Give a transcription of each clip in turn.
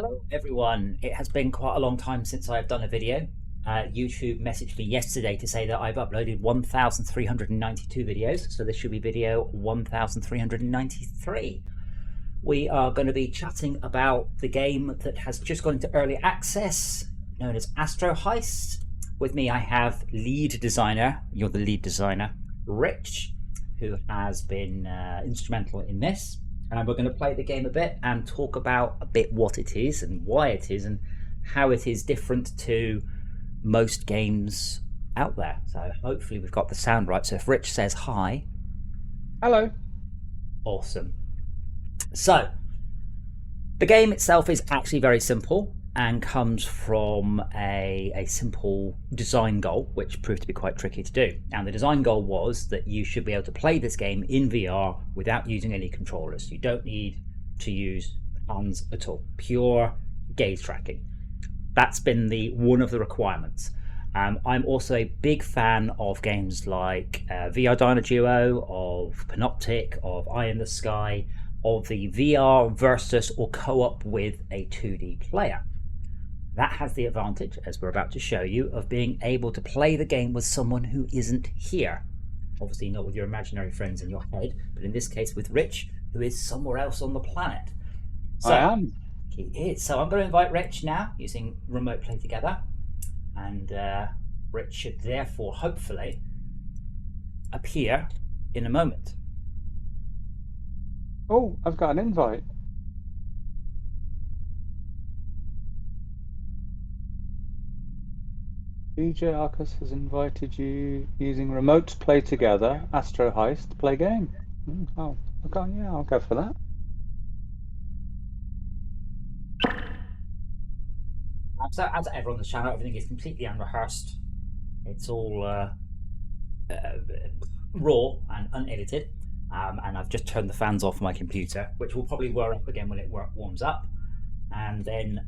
Hello everyone. It has been quite a long time since I've done a video. YouTube messaged me yesterday to say that I've uploaded 1,392 videos, so this should be video 1,393. We are going to be chatting about the game that has just gone into early access, known as Astro Heist. With me I have lead designer, you're the lead designer, Rich, who has been instrumental in this. And we're going to play the game a bit and talk about a bit what it is and why it is and how it is different to most games out there. So hopefully we've got the sound right. So if Rich says hi. Hello. Awesome. So the game itself is actually very simple and comes from a simple design goal, which proved to be quite tricky to do. And the design goal was that you should be able to play this game in VR without using any controllers. You don't need to use hands at all, pure gaze tracking. That's been one of the requirements. I'm also a big fan of games like VR Dino Duo, of Panoptic, of Eye in the Sky, of the VR versus or co-op with a 2D player. That has the advantage, as we're about to show you, of being able to play the game with someone who isn't here. Obviously not with your imaginary friends in your head, but in this case with Rich, who is somewhere else on the planet. So, I am. He is. So I'm going to invite Rich now, using Remote Play Together. And Rich should therefore, hopefully, appear in a moment. Oh, I've got an invite. DJ Arcus has invited you using Remote Play Together, Astro Heist, play game. Oh, okay, yeah, I'll go for that. So as ever on the channel, everything is completely unrehearsed. It's all raw and unedited. And I've just turned the fans off my computer, which will probably whir up again when it warms up. And then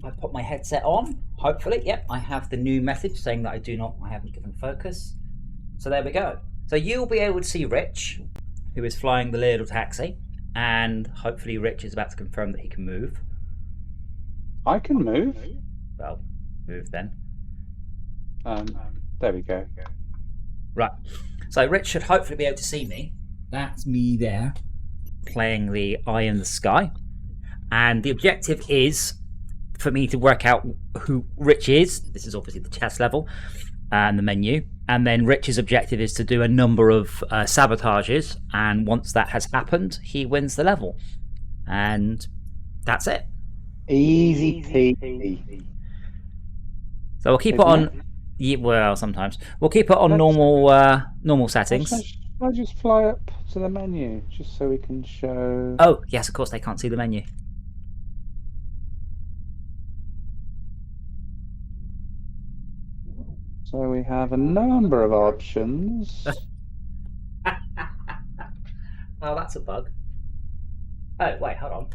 I put my headset on, hopefully. Yep, I have the new message saying that I haven't given focus. So there we go. So you'll be able to see Rich, who is flying the little taxi, and hopefully Rich is about to confirm that he can move. I can move. Well, move then. There we go. Right. So Rich should hopefully be able to see me. That's me there, playing the Eye in the Sky. And the objective is for me to work out who Rich is. This is obviously the test level and the menu. And then Rich's objective is to do a number of sabotages. And once that has happened, he wins the level. And that's it. Easy peasy. So we'll keep it on. Yeah, well, sometimes we'll keep it on normal settings. I'll just fly up to the menu just so we can show. Oh yes, of course they can't see the menu. So we have a number of options. Oh, that's a bug. Oh wait, hold on.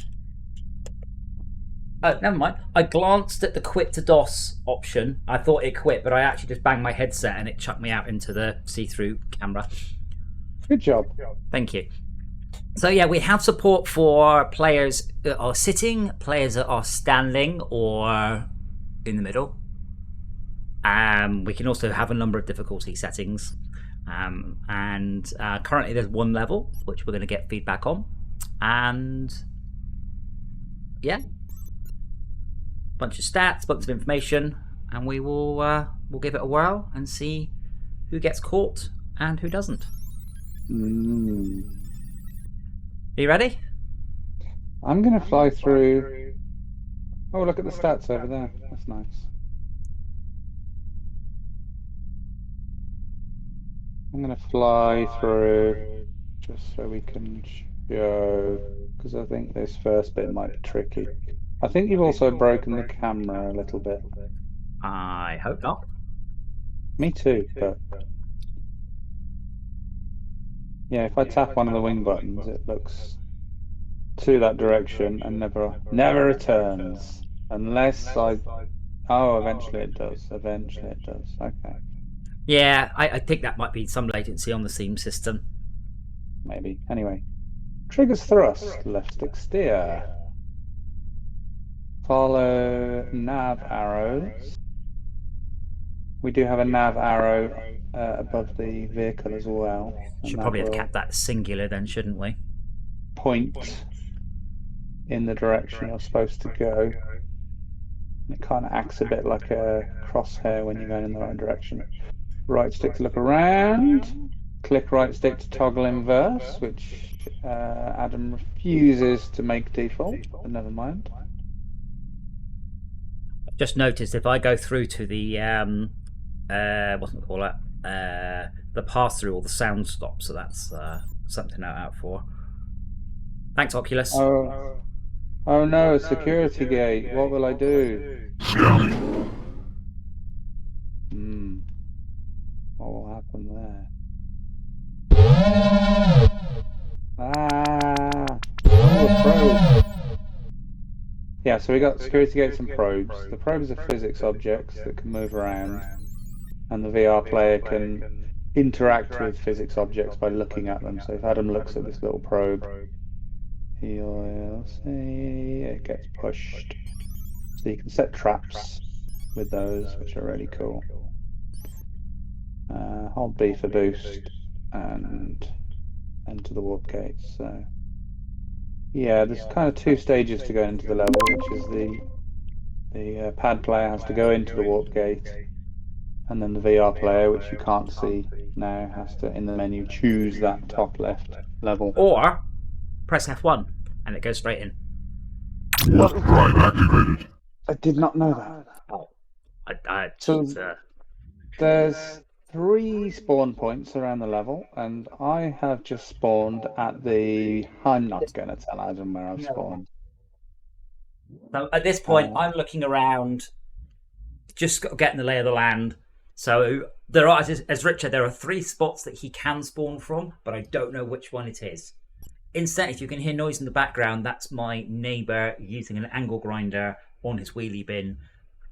Oh, never mind. I glanced at the quit to DOS option. I thought it quit, but I actually just banged my headset and it chucked me out into the see-through camera. Good job. Thank you. So yeah, we have support for players that are sitting, players that are standing or in the middle. We can also have a number of difficulty settings. Currently there's one level, which we're going to get feedback on. And yeah. Bunch of stats, bunch of information, and we'll give it a whirl and see who gets caught and who doesn't. Are you ready? I'm gonna fly through. Oh, look at the stats over there. That's nice. I'm gonna fly through just so we can show, because I think this first bit might be tricky. I think you've also broken the camera a little bit. I hope not. Me too, but yeah, if I tap one of the wing buttons, it looks to that direction and never returns unless I. Oh, eventually it does. Eventually it does. Okay. Yeah, I think that might be some latency on the theme system. Maybe. Anyway, triggers thrust, left stick steer. follow nav arrows. We do have a nav arrow above the vehicle as well. Should And that probably have will kept that singular then, shouldn't we? point in the direction you're supposed to go. It kind of acts a bit like a crosshair when you're going in the right direction. Right stick to look around. Click right stick to toggle inverse, which Adam refuses to make default, but never mind. I've just noticed if I go through to the what's it called the pass through, all the sound stops, so that's something to note out for. Thanks, Oculus. Oh no, security gate. What will I do? What will happen there? Probe. Yeah, so we got security gates and probes. The probes are physics objects that can move around, and the VR player can interact with physics objects by looking at them. So if Adam looks at this little probe, he'll see it gets pushed. So you can set traps with those, which are really cool. Hold B for boost and enter the warp gates. So yeah, there's kind of two stages to go into the level, which is the pad player has to go into the warp gate, and then the VR player, which you can't see now, has to, in the menu, choose that top left level. Or press F1 and it goes straight in. Warp drive activated. I did not know that. Oh, So there's 3 spawn points around the level, and I have just spawned at the... I'm not going to tell Adam where I've spawned. So at this point, I'm looking around, just getting the lay of the land. So there are, as Richard, there are 3 spots that he can spawn from, but I don't know which one it is. Instead, if you can hear noise in the background, that's my neighbour using an angle grinder on his wheelie bin.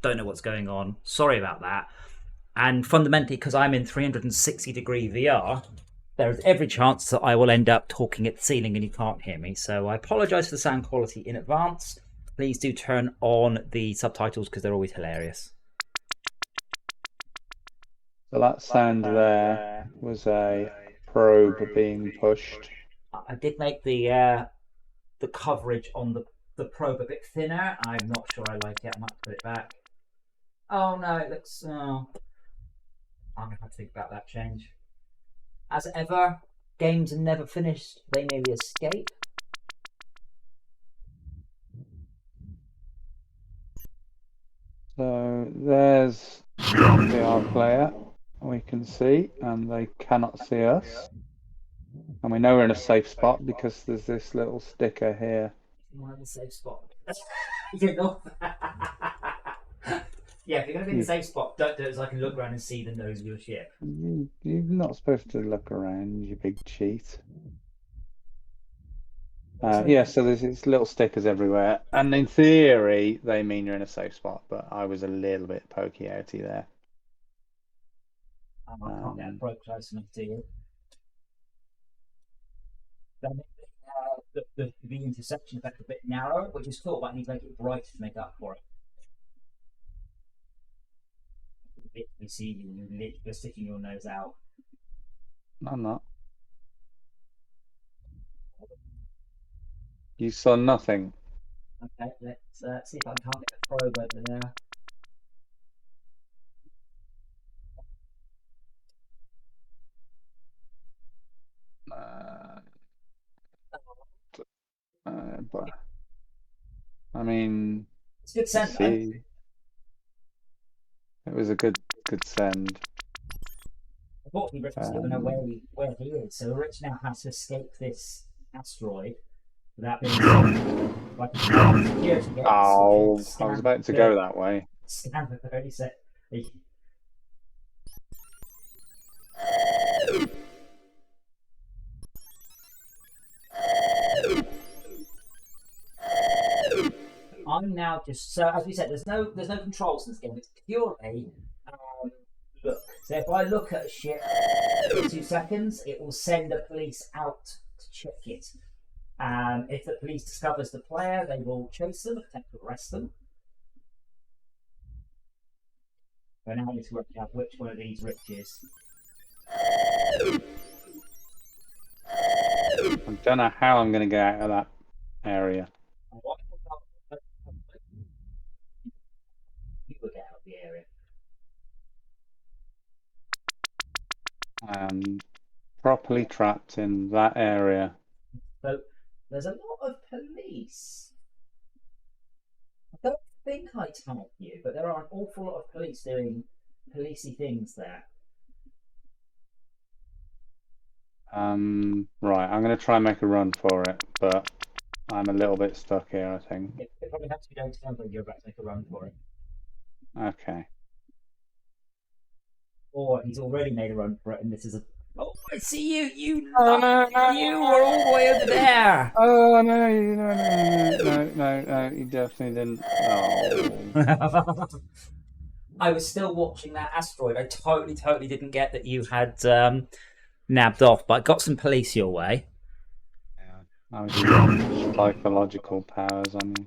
Don't know what's going on. Sorry about that. And fundamentally, because I'm in 360-degree VR, there is every chance that I will end up talking at the ceiling and you can't hear me. So I apologise for the sound quality in advance. Please do turn on the subtitles because they're always hilarious. So that sound there was a probe being pushed. I did make the coverage on the probe a bit thinner. I'm not sure I like it. I might put it back. Oh no, it looks... Oh. I'm going to have to think about that change. As ever, games are never finished. They merely escape. So there's the VR player we can see, and they cannot see us. And we know we're in a safe spot because there's this little sticker here. One of the safe spot. You know. Yeah, if you're going to be in the safe spot, don't do it so I can look around and see the nose of your ship. You're not supposed to look around, you big cheat. Yeah, so there's these little stickers everywhere, and in theory they mean you're in a safe spot, but I was a little bit pokey outy there. I can't get a probe close enough to you. The intersection effect a bit narrow, which is cool, but I need to make it brighter to make up for it. You see you literally sticking your nose out. I'm not. You saw nothing. Okay, let's see if I can't get a probe over there. But I mean, it's a good send. See, it was a good send. Unfortunately, Rich doesn't know where he is, so Rich now has to escape this asteroid without being like security gates. Oh, I was about to go that way. Scan for 30 seconds. I'm now just, so as we said, there's no controls in this game. It's purely look. So if I look at a ship for 2 seconds, it will send the police out to check it. If the police discovers the player, they will chase them, attempt to arrest them. So now I need to work out which one of these riches. I don't know how I'm going to get out of that area. You would get out of the area. I am properly trapped in that area. So there's a lot of police. I don't think I tagged you, but there are an awful lot of police doing policey things there. Right, I'm going to try and make a run for it, but I'm a little bit stuck here, I think. It probably has to be down to something you're about to make a run for it. Okay. Or he's already made a run for it, and this is a. Oh, I see you! You were all the way over there! Oh, no, you definitely didn't. Oh. I was still watching that asteroid. I totally didn't get that you had nabbed off, but I got some police your way. Yeah, I was using psychological powers on you.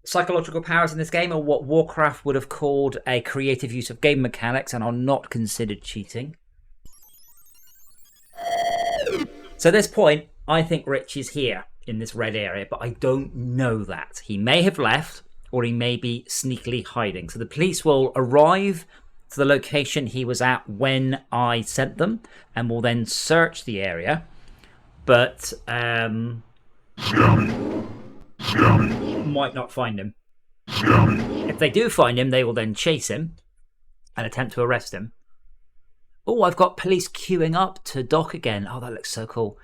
Psychological powers in this game are what Warcraft would have called a creative use of game mechanics and are not considered cheating. So at this point, I think Rich is here in this red area, but I don't know that. He may have left, or he may be sneakily hiding. So the police will arrive to the location he was at when I sent them, and will then search the area. But might not find him. If they do find him, they will then chase him and attempt to arrest him. Oh, I've got police queuing up to dock again. Oh, that looks so cool.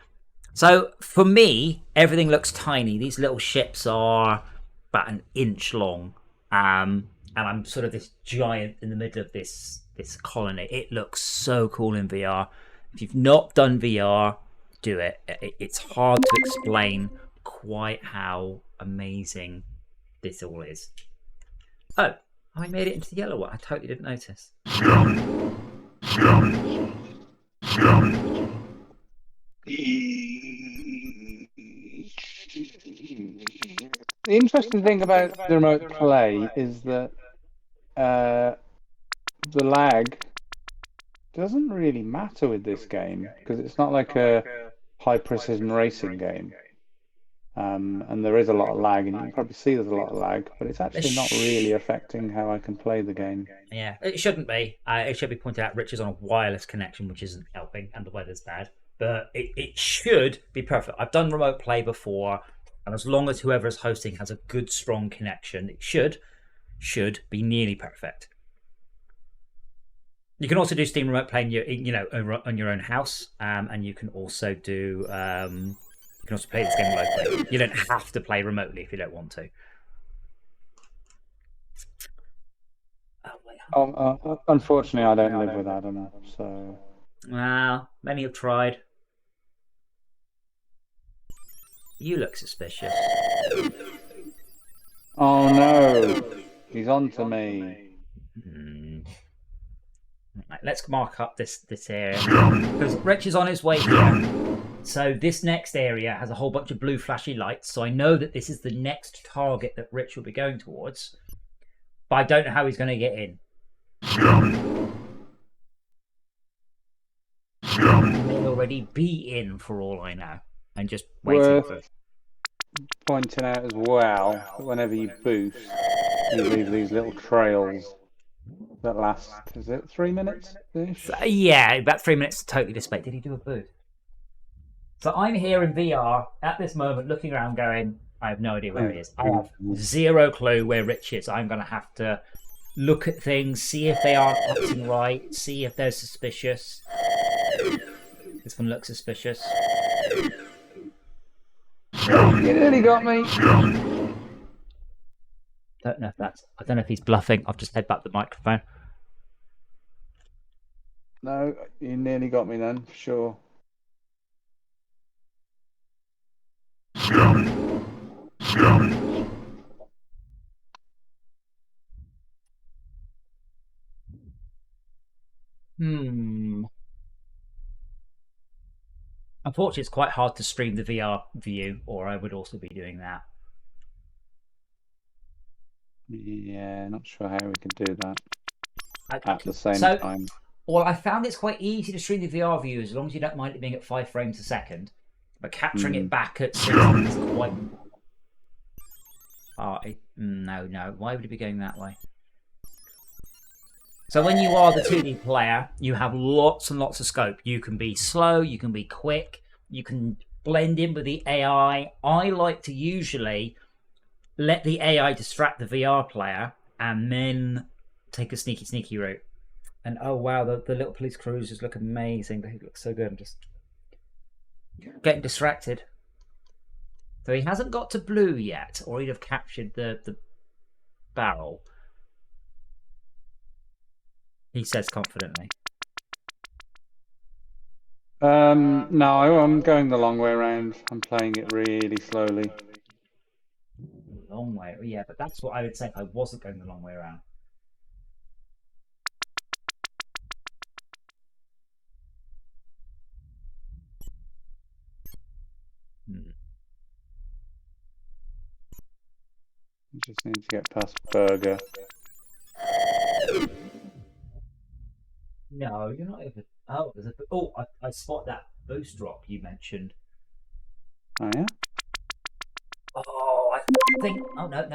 So for me, everything looks tiny. These little ships are about an inch long. And I'm sort of this giant in the middle of this colony. It looks so cool in VR. If you've not done VR, do it. It's hard to explain quite how amazing this all is. Oh, I made it into the yellow one. I totally didn't notice. The interesting thing about the remote play is that the lag doesn't really matter with this game because it's not like a high precision racing game. And there is a lot of lag, and you can probably see there's a lot of lag, but it's actually not really affecting how I can play the game. Yeah, it shouldn't be. It should be pointed out Rich is on a wireless connection, which isn't helping, and the weather's bad. But it should be perfect. I've done remote play before, and as long as whoever is hosting has a good, strong connection, it should be nearly perfect. You can also do Steam remote play on your own house, and you can also do. You can also play this game locally. You don't have to play remotely if you don't want to. Oh, wait. Unfortunately, I don't live with Adam, so. Well, many have tried. You look suspicious. Oh no, he's on to me. Right, let's mark up this area because Rich is on his way here. So this next area has a whole bunch of blue flashy lights. So I know that this is the next target that Rich will be going towards. But I don't know how he's going to get in. He may already be in for all I know. And just waiting for it. Pointing out as well that whenever you boost, you leave these little trails that last, is it 3 minutes? Yeah, about 3 minutes to totally dissipate. Did he do a boost? So I'm here in VR at this moment looking around going, I have no idea where he is. I have zero clue where Rich is. I'm going to have to look at things, see if they aren't acting right, see if they're suspicious. This one looks suspicious. You nearly got me. I don't know if he's bluffing. I've just head back the microphone. No, you nearly got me then, for sure. Unfortunately, it's quite hard to stream the VR view, or I would also be doing that. Yeah, not sure how we can do that I- at the same so, time. well, I found it's quite easy to stream the VR view as long as you don't mind it being at 5 frames a second. But capturing it back at 60 is quite. No. Why would it be going that way? So when you are the 2D player, you have lots and lots of scope. You can be slow, you can be quick, you can blend in with the AI. I like to usually let the AI distract the VR player and then take a sneaky route. And oh wow, the little police cruisers look amazing. They look so good. I'm just getting distracted. So he hasn't got to blue yet, or he'd have captured the barrel. He says confidently. No, I'm going the long way around. I'm playing it really slowly. Long way, yeah, but that's what I would say if I wasn't going the long way around. Just need to get past Burger. No, you're not over. Oh, there's a. Oh, I spot that boost drop you mentioned. Oh yeah. Oh, I think. Oh no.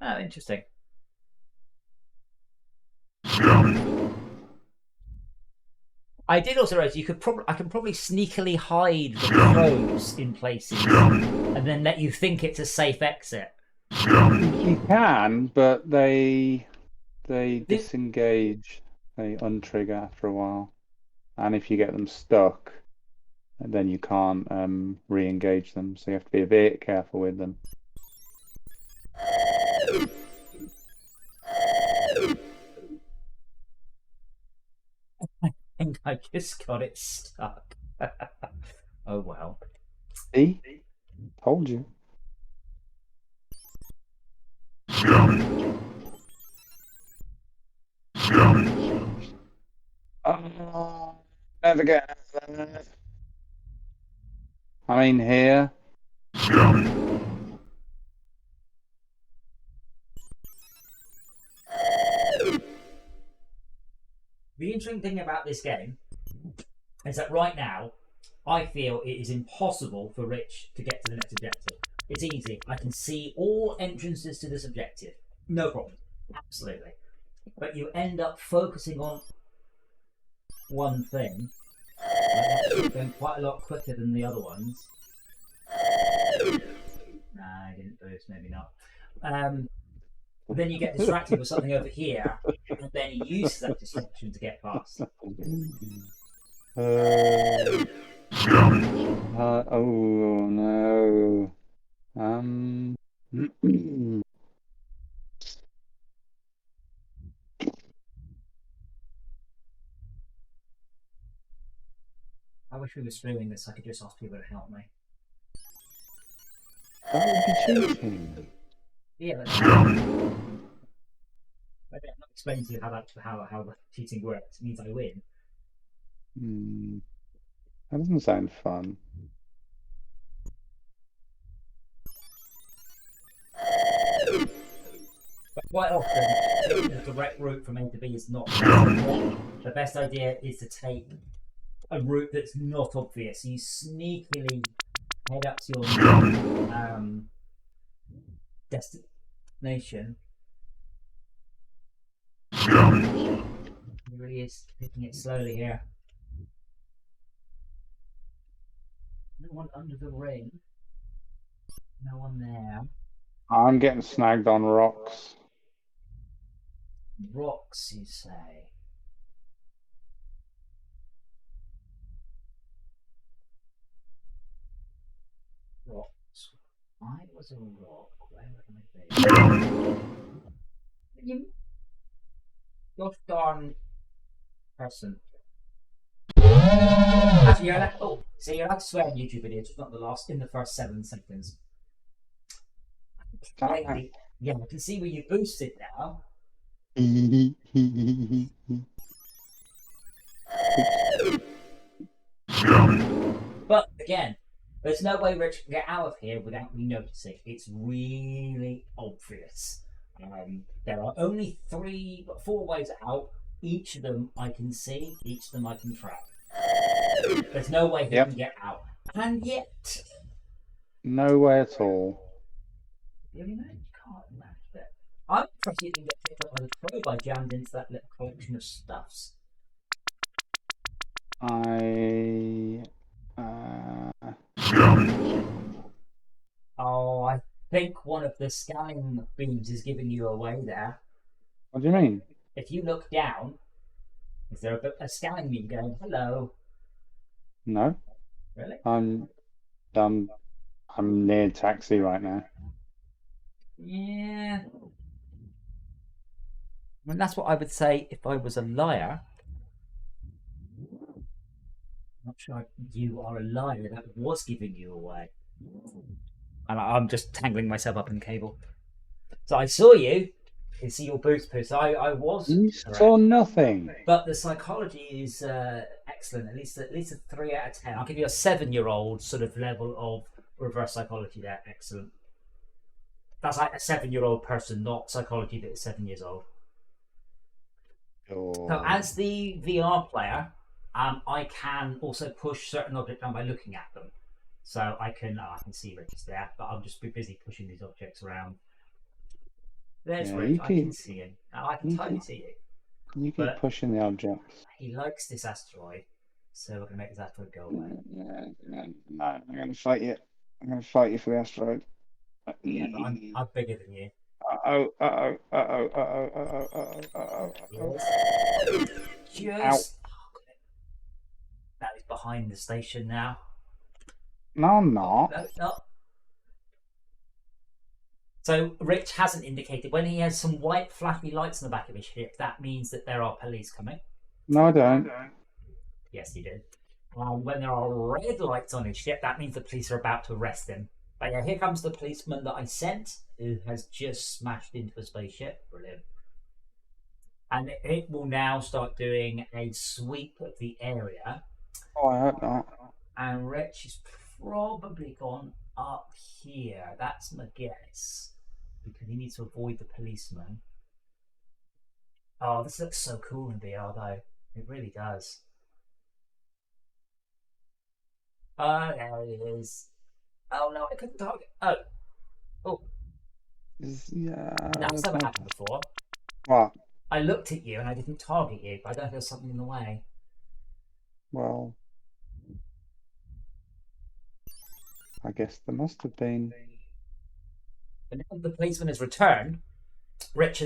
Oh, interesting. I did also realize you could probably. I can probably sneakily hide the pros in places, and then let you think it's a safe exit. You can, but they disengage. They untrigger after a while, and if you get them stuck, then you can't re-engage them. So you have to be a bit careful with them. I think I just got it stuck. Oh well. See? Told you. Never get out of that. I mean, here. The interesting thing about this game is that right now, I feel it is impossible for Rich to get to the next objective. It's easy. I can see all entrances to this objective. No problem. Absolutely. But you end up focusing on one thing. Like going quite a lot quicker than the other ones. Nah, I didn't boost, maybe not. Then you get distracted with something over here, and then he uses that distraction to get past. Oh no. I wish we were streaming this so I could just ask people to help me. That would be cheating. Yeah, that's maybe I'm not explaining to you how the cheating works. It means I win. That doesn't sound fun. But quite often, taking a direct route from A to B is not the best idea is to take a route that's not obvious. You sneakily head up to your destination. He really is taking it slowly here. No one under the ring. No one there. I'm getting snagged on rocks. Rocks, you say? Rocks. I was a rock. Where would I be? Gosh darn person. Actually, you're allowed. Oh, so you're allowed to swear in YouTube videos, just not in the first 7 seconds. Yeah, I can see where you boosted now. But again, There's no way Rich can get out of here without me noticing. It's really obvious. There are only 4 ways out. Each of them I can see. Each of them I can track. There's no way he can get out. And yet... No way at all. Really, man? You can't imagine it. I'm impressed you didn't get picked up by the probe I jammed into that little collection of stuffs. Oh, I think one of the scanning beams is giving you away there. What do you mean? If you look down, is there a scanning beam going, hello? No. Really? I'm near taxi right now. Yeah. I mean, that's what I would say if I was a liar. I'm not sure you are a liar. That was giving you away. And I'm just tangling myself up in the cable. So I saw you. You see your boots, Pooh. So I was. You correct. saw nothing. But the psychology is excellent. At least a 3 out of 10. I'll give you a 7-year-old sort of level of reverse psychology there. Excellent. That's like a 7-year-old person, not psychology that is 7 years old. Oh. So as the VR player, I can also push certain objects down by looking at them. So I can see Rich's there, but I'll just be busy pushing these objects around. There's Rich. I can see him. I can totally see you. You keep pushing the objects. He likes this asteroid, so we're gonna make this asteroid go away. No, I'm gonna fight you. I'm gonna fight you for the asteroid. Yeah, but I'm bigger than you. Just that is behind the station now. No, I'm not. No. So Rich hasn't indicated when he has some white flashy lights on the back of his ship. That means that there are police coming. No, I don't. Yes, he did. When there are red lights on his ship, that means the police are about to arrest him. But yeah, here comes the policeman that I sent, who has just smashed into a spaceship. Brilliant. And it will now start doing a sweep of the area. Oh, I hope not. And Rich is probably gone up here. That's my guess. Because he needs to avoid the policeman. Oh, this looks so cool in VR though. It really does. Oh, there it is. Oh no, I couldn't target. Oh. Yeah. That's never happened before. What? I looked at you and I didn't target you, but I don't know if there's something in the way. Well, I guess there must have been. But now the policeman has returned. Rich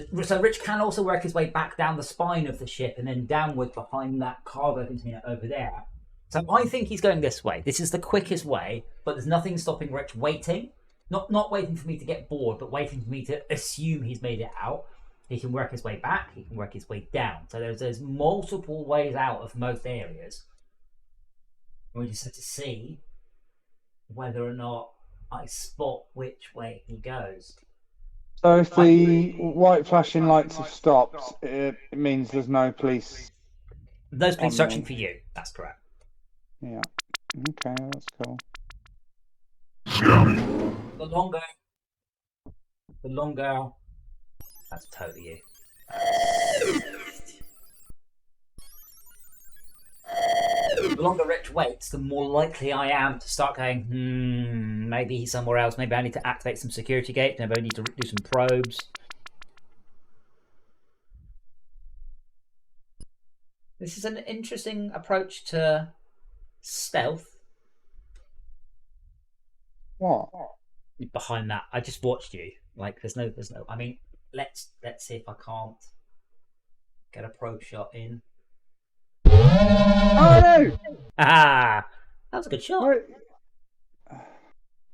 can also work his way back down the spine of the ship and then downward behind that cargo container over there. So I think he's going this way. This is the quickest way, but there's nothing stopping Rich waiting. Not waiting for me to get bored, but waiting for me to assume he's made it out. He can work his way back, he can work his way down. So there's multiple ways out of most areas. We just have to see whether or not I spot which way he goes. So if the white flashing lights have stopped, it means there's no police. Those police searching for you. That's correct. Yeah. Okay, that's cool. The longer. That's totally you. The longer Rich waits, the more likely I am to start going, maybe he's somewhere else. Maybe I need to activate some security gates. Maybe I need to do some probes. This is an interesting approach to stealth. What? Behind that, I just watched you. Like, there's no. I mean, let's see if I can't get a probe shot in. Oh no! Ah, that was a good shot. What?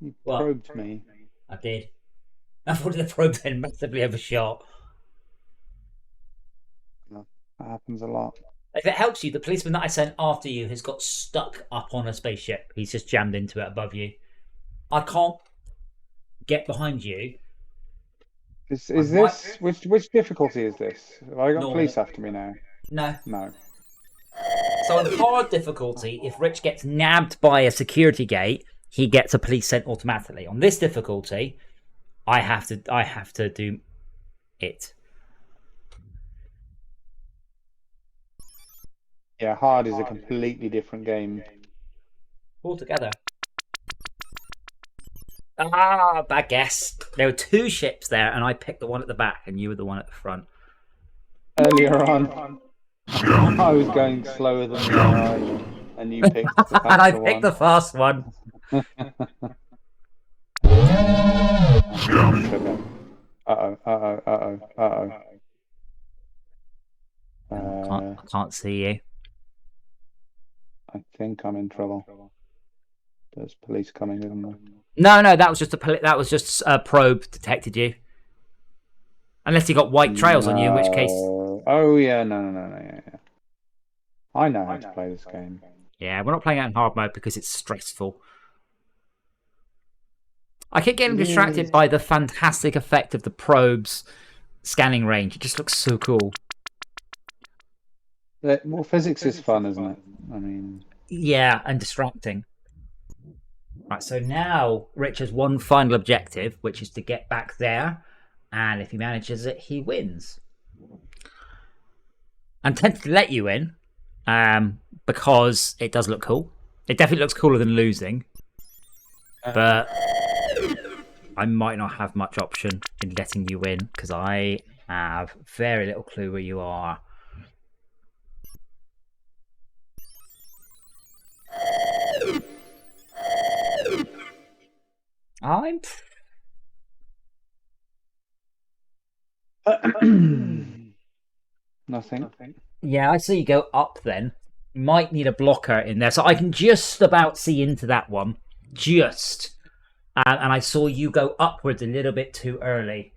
You probed me. I did. I thought the probe then massively overshot. No, that happens a lot. If it helps you, the policeman that I sent after you has got stuck up on a spaceship. He's just jammed into it above you. I can't get behind you. Is this which difficulty is this? Have I got police after me now? No. So on hard difficulty, if Rich gets nabbed by a security gate, he gets a police scent automatically. On this difficulty, I have to do it. Yeah, hard is a completely different game. Altogether. Ah, bad guess. There were 2 ships there, and I picked the one at the back, and you were the one at the front. Earlier on, I was going slower than the AI, and you picked the faster And I one. picked the fast one. Sugar. Uh-oh. I can't see you. I think I'm in trouble. There's police coming, isn't there? No, that was just a probe detected you. Unless you got white trails on you, in which case. Oh yeah, no, yeah. I know how to play this game. Yeah, we're not playing it in hard mode because it's stressful. I keep getting distracted by the fantastic effect of the probe's scanning range. It just looks so cool. Well, physics is fun, isn't it? I mean, yeah, and distracting. Right, so now Rich has one final objective, which is to get back there, and if he manages it, he wins. I'm tempted to let you in, because it does look cool. It definitely looks cooler than losing, but I might not have much option in letting you in because I have very little clue where you are. nothing. Yeah, I see you go up then. Might need a blocker in there. So I can just about see into that one. Just. And I saw you go upwards a little bit too early.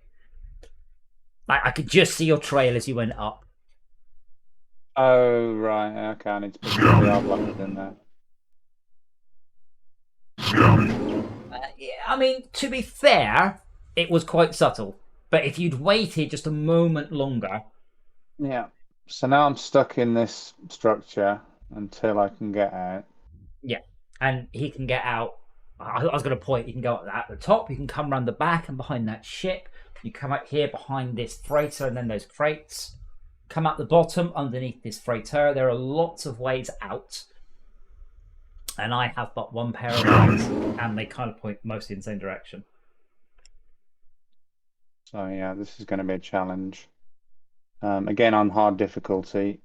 I could just see your trail as you went up. Oh, right. Okay, I need to put the VR blockers in there. Yeah, I mean, to be fair, it was quite subtle. But if you'd waited just a moment longer... Yeah. So now I'm stuck in this structure until I can get out. Yeah, and he can get out. I was going to point, you can go at the top, you can come around the back and behind that ship. You come out here behind this freighter and then those crates. Come out the bottom underneath this freighter. There are lots of ways out. And I have but one pair of eyes, and they kind of point mostly in the same direction. So yeah, this is going to be a challenge. Again, on hard difficulty,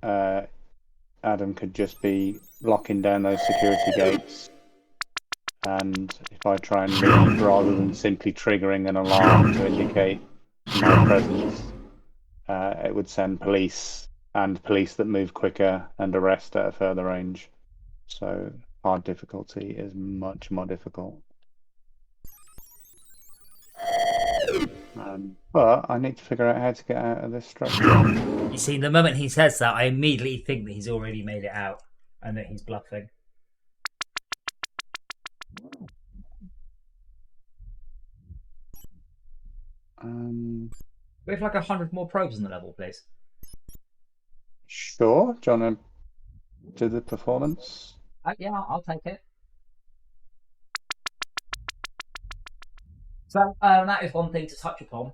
Adam could just be locking down those security gates. And if I try and leave rather than simply triggering an alarm to indicate my presence, it would send police that move quicker and arrest at a further range. So hard difficulty is much more difficult. But I need to figure out how to get out of this structure. You see, the moment he says that, I immediately think that he's already made it out and that he's bluffing. We have like 100 more probes in the level, please. Sure. Do you want to do the performance? Yeah, I'll take it. So that is one thing to touch upon.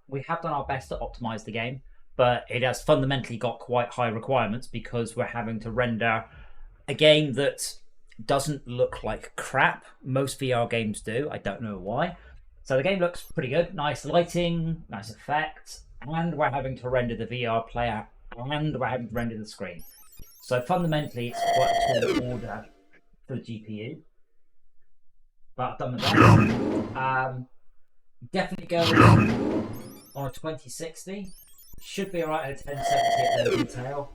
We have done our best to optimize the game, but it has fundamentally got quite high requirements because we're having to render a game that doesn't look like crap. Most VR games do. I don't know why. So the game looks pretty good. Nice lighting, nice effects, and we're having to render the VR player, and we're having to render the screen. So fundamentally, it's quite a tall order for the GPU. But I've done the best. Definitely goes on a 2060. Should be alright at a 1070 at low detail.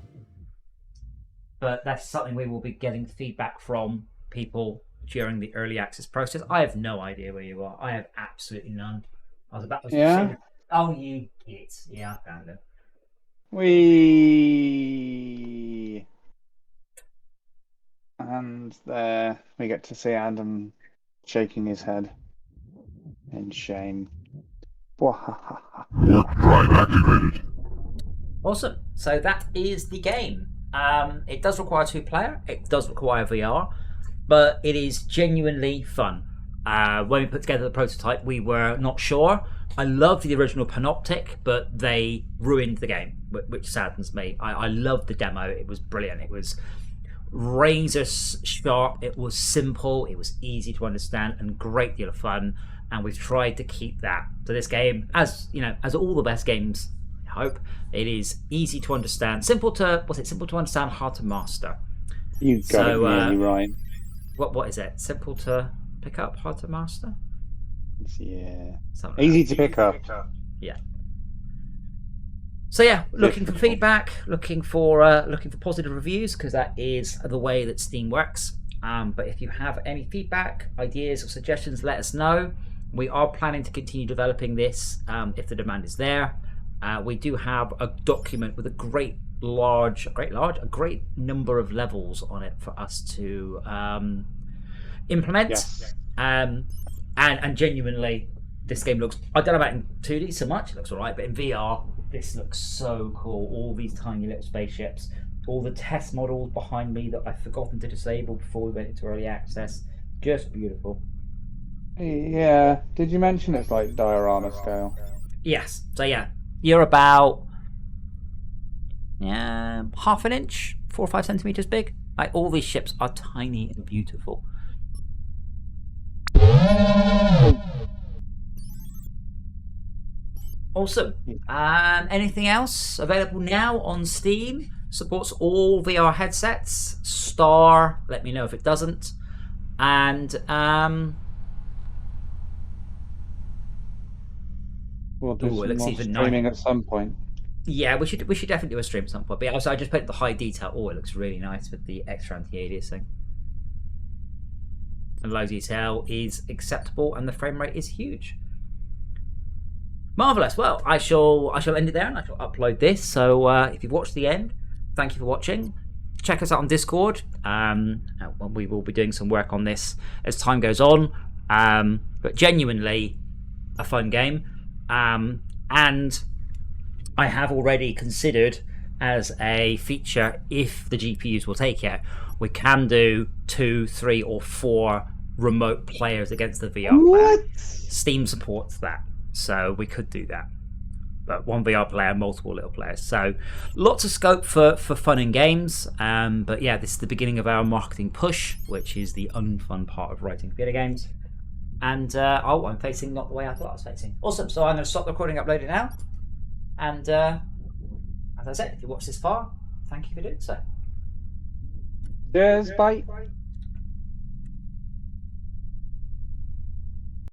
But that's something we will be getting feedback from people during the early access process. I have no idea where you are. I have absolutely none. Yeah. Oh, you git. Yeah, I found it. And there we get to see Adam shaking his head in shame. Warp drive activated. Awesome. So that is the game. It does require 2-player. It does require VR. but it is genuinely fun. When we put together the prototype, we were not sure. I loved the original Panoptic, but they ruined the game, which saddens me. I loved the demo. It was brilliant. It was razor sharp. It was simple. It was easy to understand and great deal of fun. And we've tried to keep that. So this game, as you know, as all the best games, I hope, it is easy to understand, simple to understand, hard to master. You got it really right. What is it? Simple to pick up, hard to master? Yeah. Something Easy like to pick up. Yeah. So yeah, looking for feedback, looking for positive reviews, because that is the way that Steam works. But if you have any feedback, ideas, or suggestions, let us know. We are planning to continue developing this if the demand is there. We do have a document with a great number of levels on it for us to implement. Yes. And genuinely, this game looks, I don't know about in 2D so much, it looks alright, but in VR, this looks so cool. All these tiny little spaceships, all the test models behind me that I've forgotten to disable before we went into early access. Just beautiful. Yeah. Did you mention it's like diorama scale? Yes. So yeah, you're about half an inch, 4 or 5 centimeters big. Like, all these ships are tiny and beautiful. Awesome. Anything else available now on Steam? Supports all VR headsets. Star, let me know if it doesn't. And We'll do it looks some more even streaming nice. at some point. Yeah, we should definitely do a stream at some point. But yeah, also I just put the high detail. Oh, it looks really nice with the extra anti-aliasing. And low detail is acceptable, and the frame rate is huge. Marvelous. Well, I shall end it there, and I shall upload this. So if you've watched the end, thank you for watching. Check us out on Discord. We will be doing some work on this as time goes on. But genuinely, a fun game. And I have already considered as a feature, if the GPUs will take it, we can do 2, 3, or 4 remote players against the VR player. Steam supports that, so we could do that. But 1 VR player, multiple little players. So lots of scope for fun and games. But yeah, this is the beginning of our marketing push, which is the unfun part of writing video games. And I'm facing not the way I thought I was facing. Awesome. So I'm going to stop the recording, upload it now. And as I said, if you watched this far, thank you for doing so. Cheers, bye.